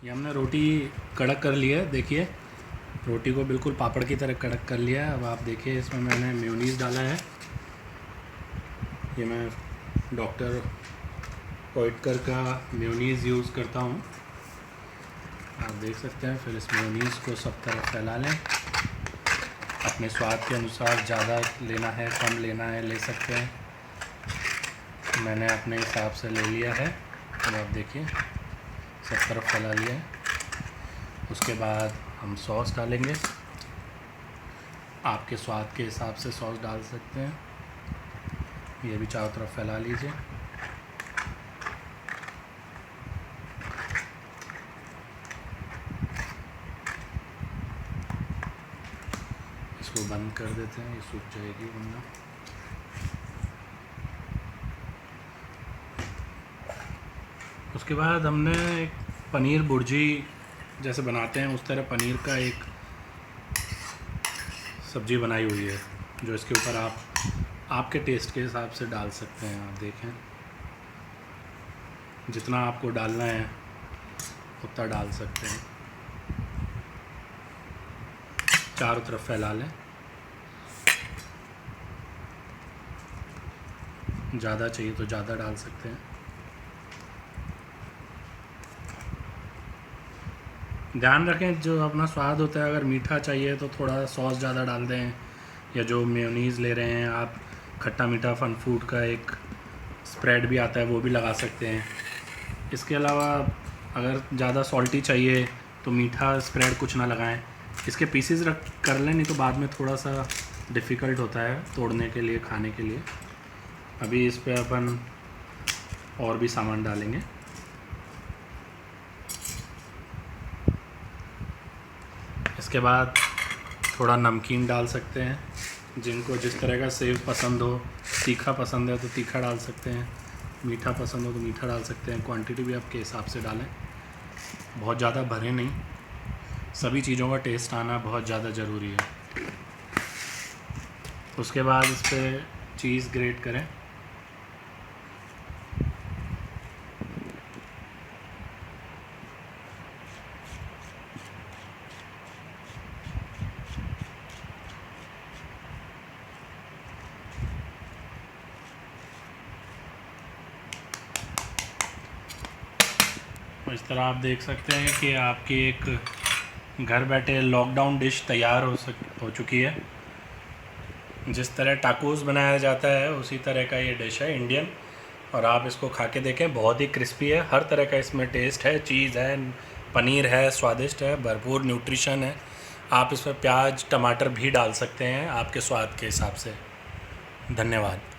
ये हमने रोटी कड़क कर लिया है। देखिए रोटी को बिल्कुल पापड़ की तरह कड़क कर लिया है। अब आप देखिए इसमें मैंने मेयोनीज़ डाला है। ये मैं डॉक्टर ओएटकर का मेयोनीज़ यूज़ करता हूँ, आप देख सकते हैं। फिर इस मेयोनीज़ को सब तरफ फैला लें। अपने स्वाद के अनुसार ज़्यादा लेना है कम लेना है ले सकते हैं। मैंने अपने हिसाब से ले लिया है। अब आप देखिए सब तरफ फैला लिया है। उसके बाद हम सॉस डालेंगे। आपके स्वाद के हिसाब से सॉस डाल सकते हैं। ये भी चारों तरफ फैला लीजिए। इसको बंद कर देते हैं, ये सूख जाएगी वरना। उसके बाद हमने एक पनीर भुर्जी जैसे बनाते हैं उस तरह पनीर का एक सब्ज़ी बनाई हुई है, जो इसके ऊपर आप आपके टेस्ट के हिसाब से डाल सकते हैं। आप देखें जितना आपको डालना है उतना डाल सकते हैं। चारों तरफ फैला लें। ज़्यादा चाहिए तो ज़्यादा डाल सकते हैं। ध्यान रखें जो अपना स्वाद होता है, अगर मीठा चाहिए तो थोड़ा सॉस ज़्यादा डाल दें, या जो मेयोनीज़ ले रहे हैं आप खट्टा मीठा फन फूड का एक स्प्रेड भी आता है वो भी लगा सकते हैं। इसके अलावा अगर ज़्यादा सॉल्टी चाहिए तो मीठा स्प्रेड कुछ ना लगाएं। इसके पीसेस रख कर लें, नहीं तो बाद में थोड़ा सा डिफ़िकल्ट होता है तोड़ने के लिए खाने के लिए। अभी इस पे अपन और भी सामान डालेंगे। इसके बाद थोड़ा नमकीन डाल सकते हैं। जिनको जिस तरह का सेव पसंद हो, तीखा पसंद है तो तीखा डाल सकते हैं, मीठा पसंद हो तो मीठा डाल सकते हैं। क्वांटिटी भी आपके हिसाब से डालें, बहुत ज़्यादा भरें नहीं। सभी चीज़ों का टेस्ट आना बहुत ज़्यादा ज़रूरी है। उसके बाद इस पर चीज़ ग्रेट करें। इस तरह आप देख सकते हैं कि आपकी एक घर बैठे लॉकडाउन डिश तैयार हो चुकी है। जिस तरह टाकोस बनाया जाता है उसी तरह का ये डिश है इंडियन। और आप इसको खा के देखें, बहुत ही क्रिस्पी है, हर तरह का इसमें टेस्ट है। चीज़ है, पनीर है, स्वादिष्ट है, भरपूर न्यूट्रिशन है। आप इसमें प्याज टमाटर भी डाल सकते हैं आपके स्वाद के हिसाब से। धन्यवाद।